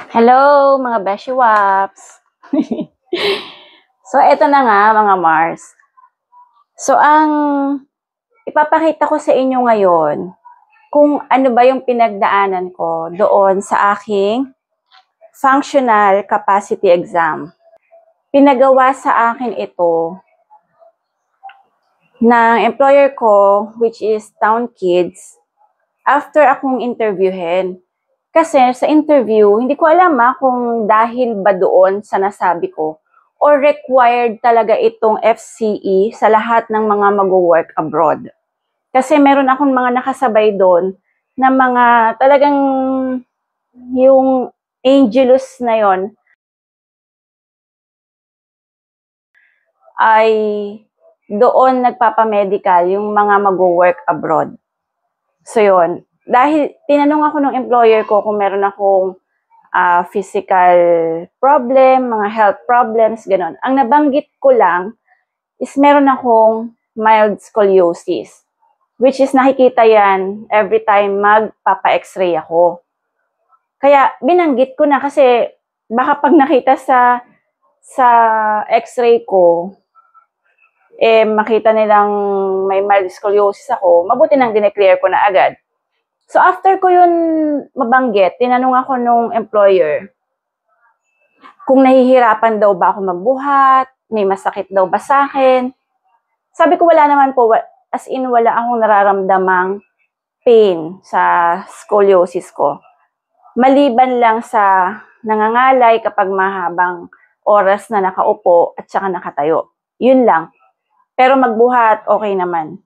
Hello, mga Beshi Waps! So, eto na nga, mga Mars. So, ang ipapakita ko sa inyo ngayon, kung ano ba yung pinagdaanan ko doon sa aking functional capacity exam. Pinagawa sa akin ito ng employer ko, which is Town Kids, after akong interviewin. Kasi sa interview, hindi ko alam kung dahil ba doon sa nasabi ko or required talaga itong FCE sa lahat ng mga mag-work abroad. Kasi meron akong mga nakasabay doon na mga talagang yung Angelus na yon ay doon nagpapamedical yung mga mag-work abroad. So yun, dahil tinanong ako ng employer ko kung meron akong physical problem, mga health problems, gano'n. Ang nabanggit ko lang is meron akong mild scoliosis, which is nakikita yan every time magpapa-x-ray ako. Kaya binanggit ko na kasi baka pag nakita sa x-ray ko, makita nilang may mild scoliosis ako, mabuti nang dineclare ko na agad. So, after ko yun mabanggit, tinanong ako nung employer kung nahihirapan daw ba ako magbuhat, may masakit daw ba sa akin. Sabi ko wala naman po, as in wala akong nararamdamang pain sa scoliosis ko. Maliban lang sa nangangalay kapag mahabang oras na nakaupo at saka nakatayo. Yun lang. Pero magbuhat, okay naman.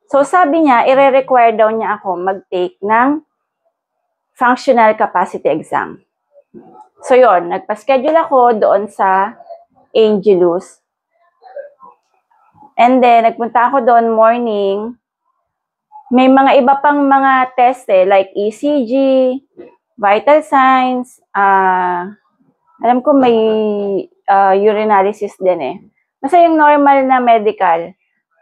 So, sabi niya, i-require daw niya ako mag-take ng functional capacity exam. So, yon, nagpa-schedule ako doon sa Angelus. And then, nagpunta ako doon morning. May mga iba pang mga test like ECG, vital signs, alam ko may urinalysis din Basta yung normal na medical,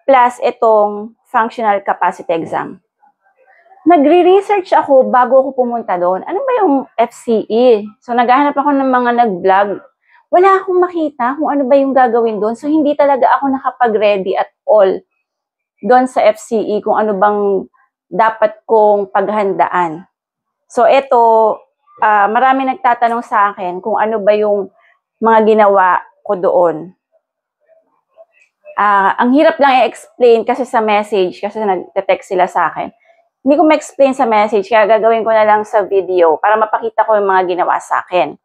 plus itong functional capacity exam. Nagre-research ako bago ako pumunta doon. Ano ba yung FCE? So, naghahanap ako ng mga nag-vlog. Wala akong makita kung ano ba yung gagawin doon. So, hindi talaga ako nakapag-ready at all doon sa FCE kung ano bang dapat kong paghandaan. So, ito, marami nagtatanong sa akin kung ano ba yung mga ginawa ko doon. Ang hirap lang i-explain kasi sa message, kasi nag-text sila sa akin. Hindi ko ma-explain sa message, kaya gagawin ko na lang sa video para mapakita ko yung mga ginawa sa akin.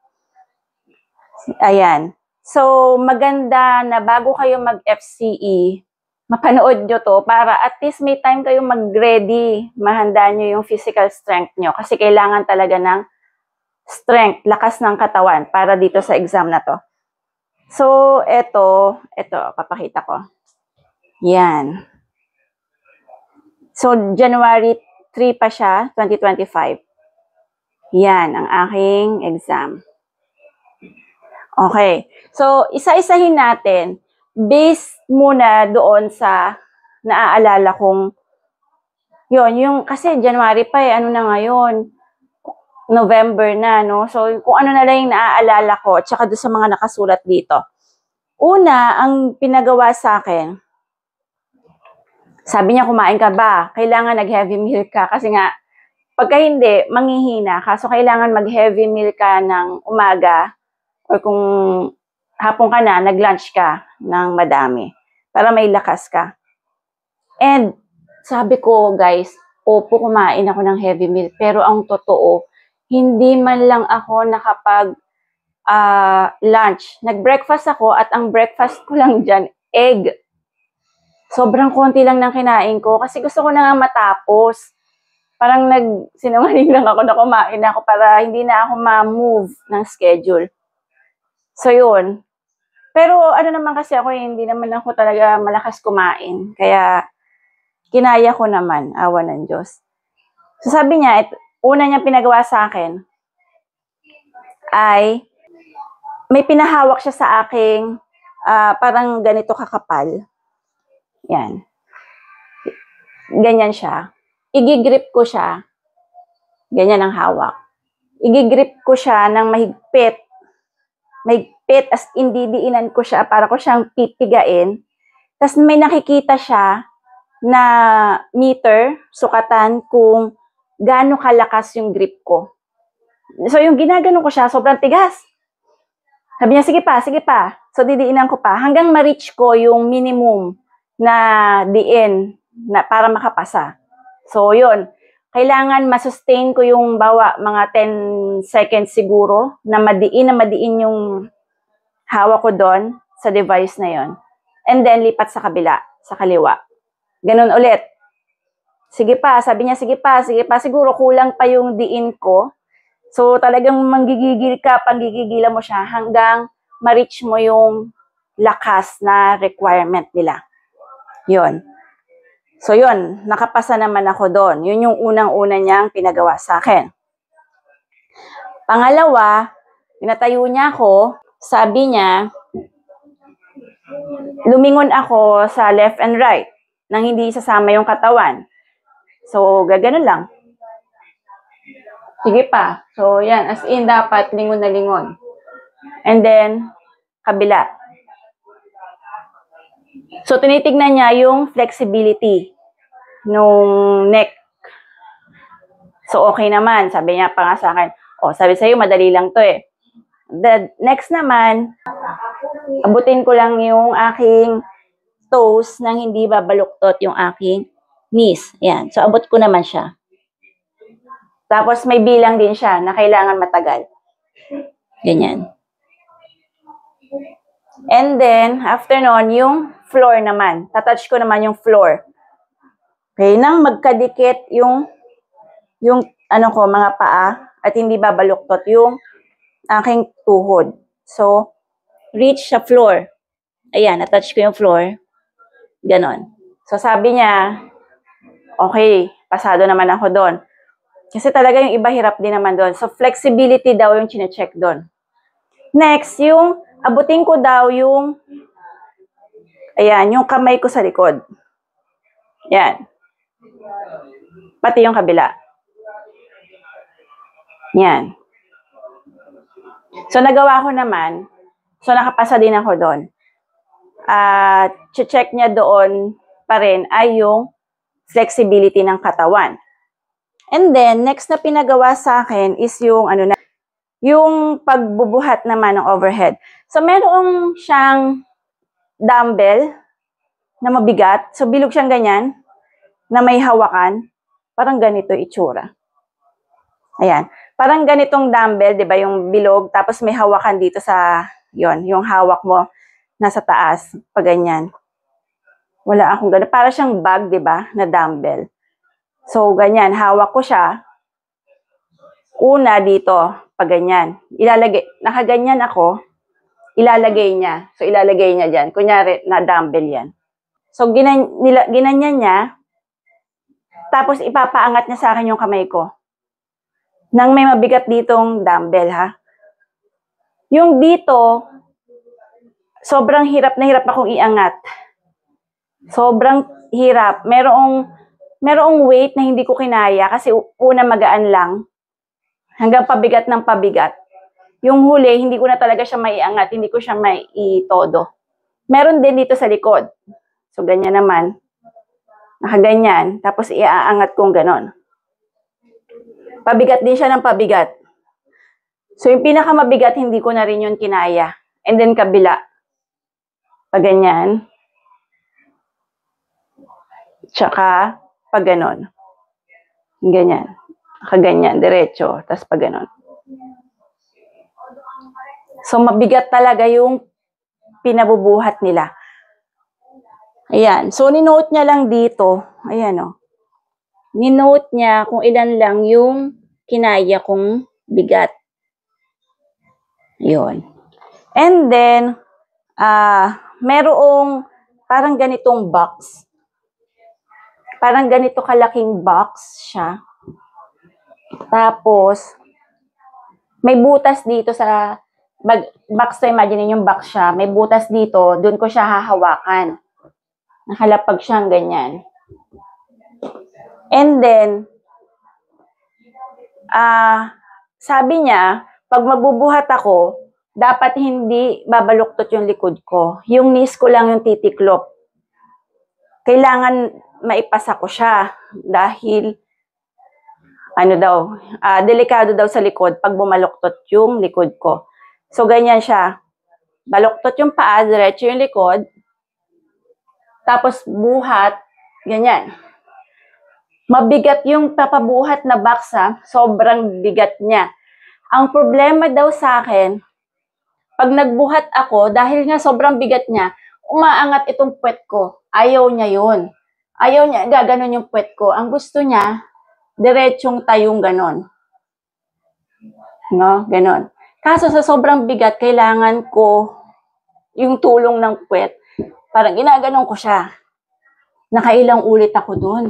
Ayan. So, maganda na bago kayo mag-FCE, mapanood nyo to para at least may time kayo mag-ready, mahanda nyo yung physical strength nyo. Kasi kailangan talaga ng strength, lakas ng katawan para dito sa exam na to. So, ito, papakita ko. Yan. So, January 3 pa siya, 2025. Yan, ang aking exam. Okay. So, isa-isahin natin. Based muna doon sa naaalala kong, yung, kasi January pa ano na ngayon, November na, no? So, kung ano na lang yung naaalala ko, at saka doon sa mga nakasulat dito. Una, ang pinagawa sa akin, sabi niya, kumain ka ba? Kailangan nag-heavy meal ka. Kasi nga, pagka hindi, manghihina ka. So, kailangan mag-heavy meal ka ng umaga or kung hapon ka na, nag-lunch ka ng madami para may lakas ka. And, sabi ko, guys, opo, kumain ako ng heavy meal. Pero ang totoo, hindi man lang ako nakapag lunch. Nag-breakfast ako at ang breakfast ko lang dyan, egg. Sobrang konti lang ng kinain ko kasi gusto ko na nga matapos. Parang nagsinungaling lang ako na kumain ako para hindi na ako ma-move ng schedule. So, yun. Pero ano naman kasi ako, hindi naman ako talaga malakas kumain. Kaya, kinaya ko naman, awa ng Diyos. So, sabi niya, una niya pinagawa sa akin ay may pinahawak siya sa aking parang ganito kakapal. Yan. Ganyan siya. Igi-grip ko siya. Ganyan ang hawak. Igigrip ko siya ng mahigpit. Mahigpit, as in didiinan ko siya para ko siyang pipigain. Tapos may nakikita siya na meter, sukatan kung gaano kalakas yung grip ko. So yung ginagano ko siya, sobrang tigas. Sabi niya, sige pa, sige pa. So didiinan ko pa hanggang ma-reach ko yung minimum na diin na para makapasa. So yun, kailangan masustain ko yung bawa mga 10 seconds siguro na madiin yung hawak ko doon sa device na yon. And then lipat sa kabila, sa kaliwa. Ganun ulit. Sige pa, sabi niya, sige pa, siguro kulang pa yung diin ko. So talagang manggigigil ka, panggigigilan mo siya hanggang ma-reach mo yung lakas na requirement nila. Yun. So yun, nakapasa naman ako doon. Yun yung unang-una niyang pinagawa sa akin. Pangalawa, pinatayo niya ako, sabi niya, lumingon ako sa left and right nang hindi isasama yung katawan. So, gaganon lang. Sige pa. So, yan. As in, dapat lingon na lingon. And then, kabila. So, tinitignan niya yung flexibility nung neck. So, okay naman. Sabi niya pa nga sa akin, oh, sabi sa'yo, madali lang to eh. The next naman, abutin ko lang yung aking toes nang hindi babaluktot yung aking knees. Yan. So, abot ko naman siya. Tapos, may bilang din siya na kailangan matagal. Ganyan. And then, after nun, yung floor naman. Tatouch ko naman yung floor. Okay, nang magkadikit yung ano ko, mga paa at hindi babaluktot yung aking tuhod. So, reach sa floor. Ayan, natouch ko yung floor. Ganon. So, sabi niya, okay, pasado naman ako doon. Kasi talaga yung iba hirap din naman doon. So, flexibility daw yung chine-check doon. Next, yung abutin ko daw yung, ayan, yung kamay ko sa likod. Yan. Pati yung kabila. Yan. So, nagawa ko naman. So, nakapasa din ako doon. At check niya doon pa rin ay yung flexibility ng katawan. And then, next na pinagawa sa akin is yung, ano na, yung pagbubuhat naman ng overhead. So, meron siyang dumbbell na mabigat. So, bilog siyang ganyan, na may hawakan. Parang ganito itsura. Ayan. Parang ganitong dumbbell, di ba, yung bilog, tapos may hawakan dito sa, yon, yung hawak mo nasa taas, pag ganyan. Wala akong ganun. Para siyang bag, di ba, na dumbbell. So, ganyan, hawak ko siya. Una dito, pag ganyan. Ilalagay, nakaganyan ako, ilalagay niya. So, ilalagay niya dyan. Kunyari, na dumbbell yan. So, ginanyan niya, tapos ipapaangat niya sa akin yung kamay ko. Nang may mabigat ditong dumbbell, ha? Yung dito, sobrang hirap na hirap akong iangat. Sobrang hirap. Merong weight na hindi ko kinaya kasi una magaan lang. Hanggang pabigat ng pabigat. Yung huli, hindi ko na talaga siya maiangat. Hindi ko siya maitodo. Meron din dito sa likod. So, ganyan naman. Nakaganyan. Tapos, iaangat kong ganon. Pabigat din siya ng pabigat. So, yung pinakamabigat, hindi ko na rin yun kinaya. And then, kabila. Pag ganyan. Tsaka, pag ganon. Ganyan. Kaganyan, diretso. Tapos pag ganon. So, mabigat talaga yung pinabubuhat nila. Ayan. So, ninote niya lang dito. Ayan, o. Ninote niya kung ilan lang yung kinaya kong bigat. Yun. And then, merong parang ganitong box. Parang ganito kalaking box siya. Tapos, may butas dito sa box to, imagine yung box siya. May butas dito, dun ko siya hahawakan. Nakalapag siyang ganyan. And then, sabi niya, pag magbubuhat ako, dapat hindi babaluktot yung likod ko. Yung knees ko lang yung titiklop. Kailangan maipasa ko siya dahil delikado daw sa likod pag bumaluktot yung likod ko. So, ganyan siya. Baluktot yung paa, diretso yung likod, tapos buhat, ganyan. Mabigat yung papabuhat na box, sobrang bigat niya. Ang problema daw sa akin, pag nagbuhat ako, dahil nga sobrang bigat niya, umaangat itong puwet ko. Ayaw niya yun. Ayaw niya, gaganon yung puwet ko. Ang gusto niya, diretsong tayong ganon. No, ganon. Kaso sa sobrang bigat, kailangan ko yung tulong ng puwet. Parang ginaganon ko siya. Nakailang ulit ako doon.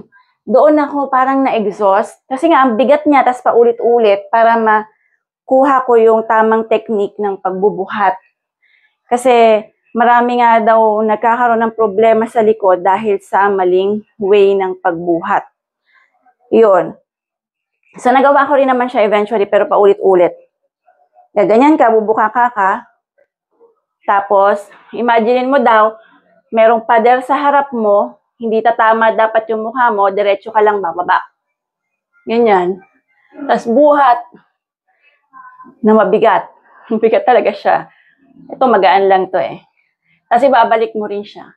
Doon ako parang na-exhaust. Kasi nga, ang bigat niya, tas paulit-ulit para makuha ko yung tamang technique ng pagbubuhat. Kasi marami nga daw nagkakaroon ng problema sa likod dahil sa maling way ng pagbuhat. Yun. So, nagawa ko rin naman siya eventually, pero paulit-ulit. Ganyan ka, bubuka ka. Tapos, imaginein mo daw, merong pader sa harap mo, hindi tatama dapat yung mukha mo, diretso ka lang bababa. Ganyan. Tapos buhat na mabigat. Mabigat talaga siya. Ito, magaan lang to eh. Tapos ibabalik mo rin siya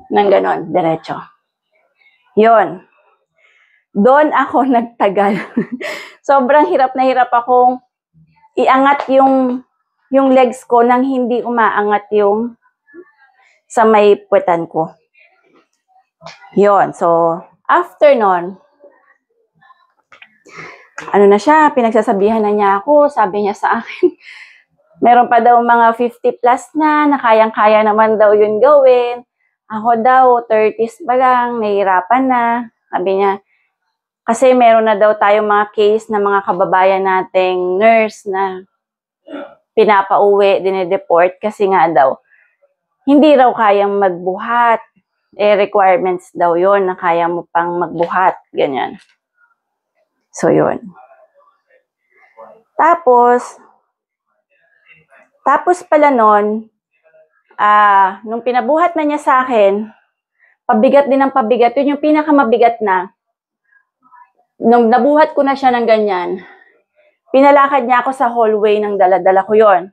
ng ganon, diretso. Yun. Doon ako nagtagal. Sobrang hirap na hirap akong iangat yung legs ko nang hindi umaangat yung sa may puwetan ko. Yun. So, after nun, ano na siya, pinagsasabihan na niya ako, sabi niya sa akin, meron pa daw mga 50 plus na kayang-kaya naman daw yun gawin. Ako daw, 30s pa lang, nahihirapan na. Sabi niya, kasi meron na daw tayong mga case na mga kababayan nating nurse na pinapauwi, dinedeport kasi nga daw, hindi raw kayang magbuhat. Requirements daw yon na kaya mo pang magbuhat. Ganyan. So, yun. Tapos pala nun, nung pinabuhat na niya sa akin, pabigat din ng pabigat. Yun yung pinakamabigat na. Nung nabuhat ko na siya ng ganyan, pinalakad niya ako sa hallway ng dala-dala ko yon.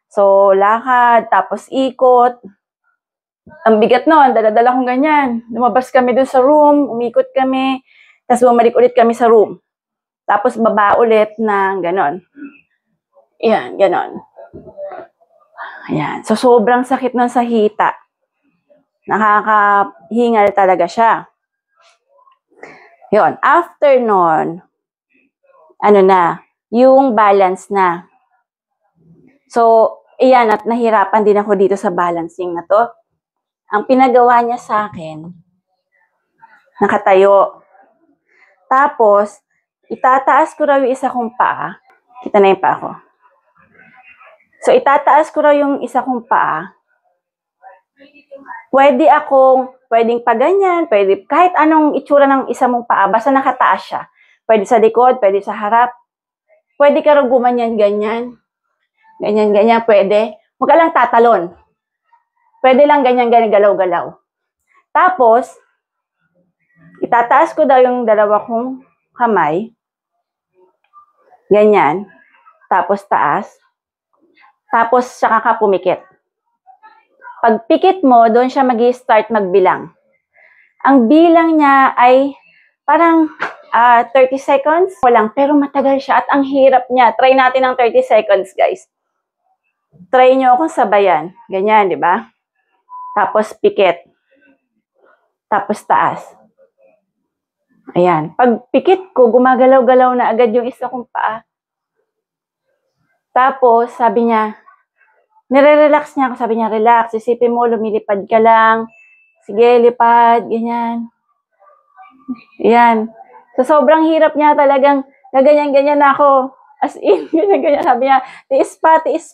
So, lakad, tapos ikot. Ang bigat nun, dala-dala kong ganyan. Lumabas kami dun sa room, umikot kami, tapos bumalik ulit kami sa room. Tapos baba ulit na ganon. Yan, ganon. Ayan. So, sobrang sakit nun sa hita. Nakakahingal talaga siya. Yun. After nun, yung balance na. So, iyan, at nahirapan din ako dito sa balancing na to. Ang pinagawa niya sa akin, nakatayo. Tapos, itataas ko raw yung isa kong paa. Kita na yung paa ko. So, itataas ko raw yung isa kong paa. Pwedeng pa ganyan, pwede kahit anong itsura ng isa mong paa, basta nakataas siya. Pwede sa likod, pwede sa harap. Pwede ka raw gumanyan, ganyan. Ganyan, pwede. Huwag ka lang tatalon. Pwede lang ganyan, galaw-galaw. Tapos, itataas ko daw yung dalawa kong kamay. Ganyan. Tapos taas. Tapos, saka ka pumikit. Pag pikit mo, doon siya mag-i-start magbilang. Ang bilang niya ay parang 30 seconds. Walang, pero matagal siya at ang hirap niya. Try natin ng 30 seconds, guys. Try nyo akong sabayan. Ganyan, di ba? Tapos pikit. Tapos taas. Ayan. Pag pikit ko, gumagalaw-galaw na agad yung isa kong paa. Tapos, sabi niya, nire-relax niya ako. Sabi niya, relax. Isipin mo, lumilipad ka lang. Sige, lipad. Ganyan. Ayan. So, sobrang hirap niya talagang gaganyan-ganyan na ako. As in, ganyan-ganyan. Sabi niya, tiis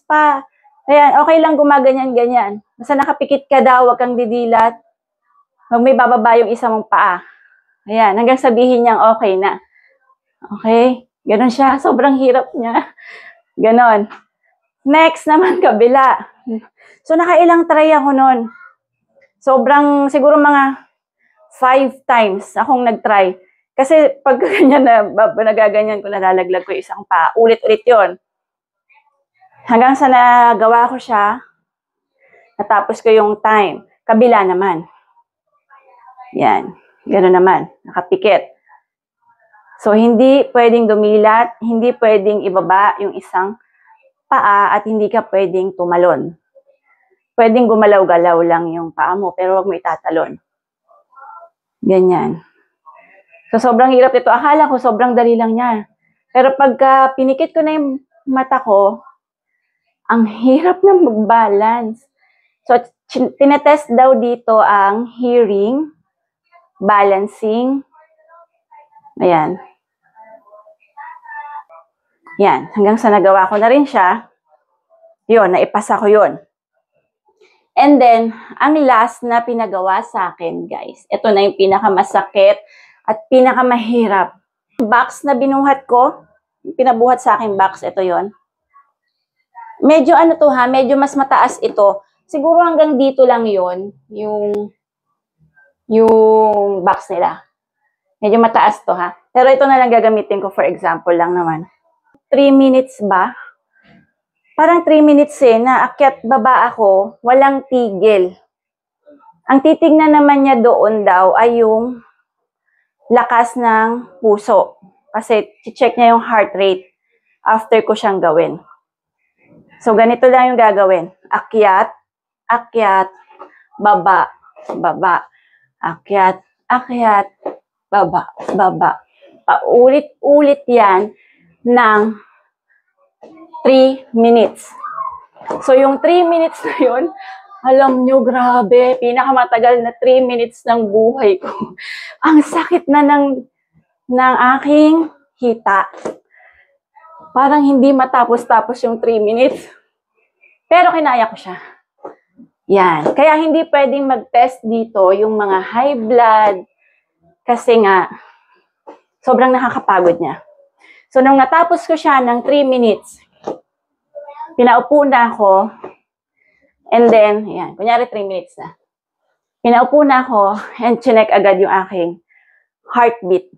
pa. Ayan, okay lang gumaganyan-ganyan. Basta nakapikit ka daw, huwag kang didilat. Huwag may bababa yung isa mong paa. Ayan, hanggang sabihin niyang okay na. Okay? Ganon siya. Sobrang hirap niya. Ganon. Next naman, kabila. So, nakailang try ako nun. Sobrang, siguro mga 5 times akong nag-try. Kasi pag ganyan na, nagaganyan ko, nalalaglag ko isang pa, ulit-ulit yon. Hanggang sa nagawa ko siya, natapos ko yung time. Kabila naman. Yan. Gano'n naman. Nakapikit. So, hindi pwedeng dumilat, hindi pwedeng ibaba yung isang paa at hindi ka pwedeng tumalon. Pwedeng gumalaw-galaw lang yung paa mo, pero wag mo itatalon. Ganyan. So, sobrang hirap ito. Akala ko sobrang dali lang niya. Pero pagka pinikit ko na yung mata ko, ang hirap na mag-balance. So, tinetest daw dito ang hearing, balancing. Ayan. Yan. Hanggang sa nagawa ko na rin siya. Yun, naipasa ko yun. And then, ang last na pinagawa sa akin, guys, ito na yung pinakamasakit at pinakamahirap. Box na binuhat ko, pinabuhat sa akin box, ito yon. Medyo ano to ha, medyo mas mataas ito. Siguro hanggang dito lang yon yung box nila. Medyo mataas to ha. Pero ito na lang gagamitin ko for example lang naman. 3 minutes ba? Parang 3 minutes na akyat baba ako, walang tigil. Ang titignan naman niya doon daw ay yung lakas ng puso. Kasi check niya yung heart rate after ko siyang gawin. So, ganito lang yung gagawin. Akyat, akyat, baba, baba. Akyat, akyat, baba, baba. Paulit-ulit yan ng 3 minutes. So, yung 3 minutes na yun, alam nyo, grabe, pinakamatagal na 3 minutes ng buhay ko. Ang sakit na ng aking hita. Parang hindi matapos-tapos yung 3 minutes. Pero kinaya ko siya. Yan. Kaya hindi pwedeng mag-test dito yung mga high blood kasi nga, sobrang nakakapagod niya. So, nung natapos ko siya ng 3 minutes, pinaupo na ako, and then, yan, kunyari 3 minutes na. Pinaupo na ako, and chinek agad yung aking heartbeat.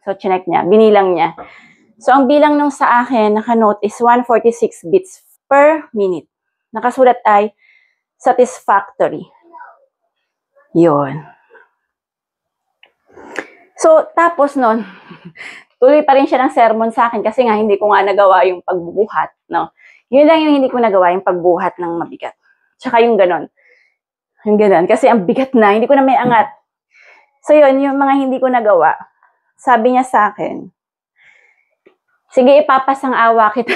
So, chinek niya, binilang niya. So, ang bilang nung sa akin, nakanote is 146 beats per minute. Nakasulat ay satisfactory. Yun. So, tapos nun, tuloy pa rin siya ng sermon sa akin kasi nga hindi ko nga nagawa yung pagbubuhat, no? Yun lang yung hindi ko nagawa, yung pagbuhat ng mabigat. Tsaka yung ganon. Yung ganon. Kasi ang bigat na, hindi ko na may angat. So yun, yung mga hindi ko nagawa, sabi niya sa akin, sige, ipapasang awa kita.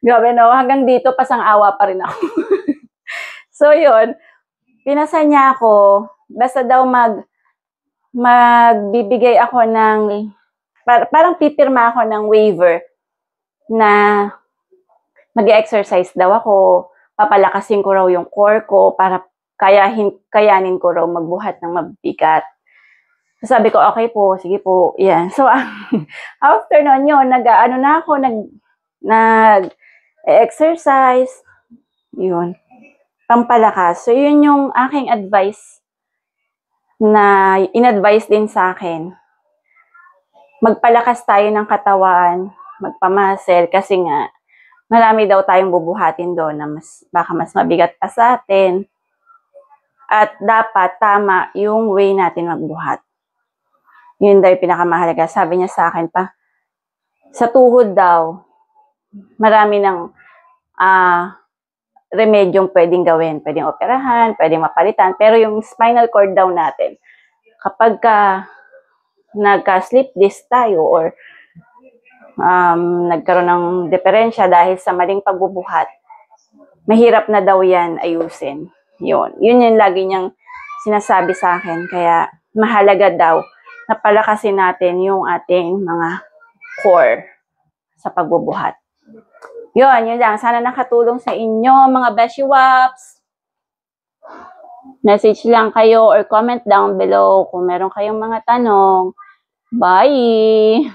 Grabe no, hanggang dito pasang awa pa rin ako. So yun, pinasa niya ako, basta daw magbibigay ako ng, parang pipirma ako ng waiver na mag-exercise daw ako, papalakasin ko raw yung core ko para kayanin ko raw magbuhat ng mabigat. So, sabi ko, okay po, sige po, yan. So, after nun yun, nag-exercise, yun, pampalakas. So, yun yung aking advice na in-advise din sa akin. Magpalakas tayo ng katawan, magpamuscle, kasi nga, marami daw tayong bubuhatin doon na baka mas mabigat pa sa atin. At dapat tama yung way natin magbuhat. Yun daw yung pinakamahalaga. Sabi niya sa akin pa, sa tuhod daw, marami ng remedyong pwedeng gawin. Pwedeng operahan, pwedeng mapalitan. Pero yung spinal cord daw natin, kapag nagka-slip disc tayo or nagkaroon ng diferensya dahil sa maling pagbubuhat, mahirap na daw yan ayusin. Yun yung lagi niyang sinasabi sa akin. Kaya mahalaga daw na palakasin natin yung ating mga core sa pagbubuhat. Yun lang. Sana nakatulong sa inyo mga Beshi Waps. Message lang kayo or comment down below kung meron kayong mga tanong. Bye!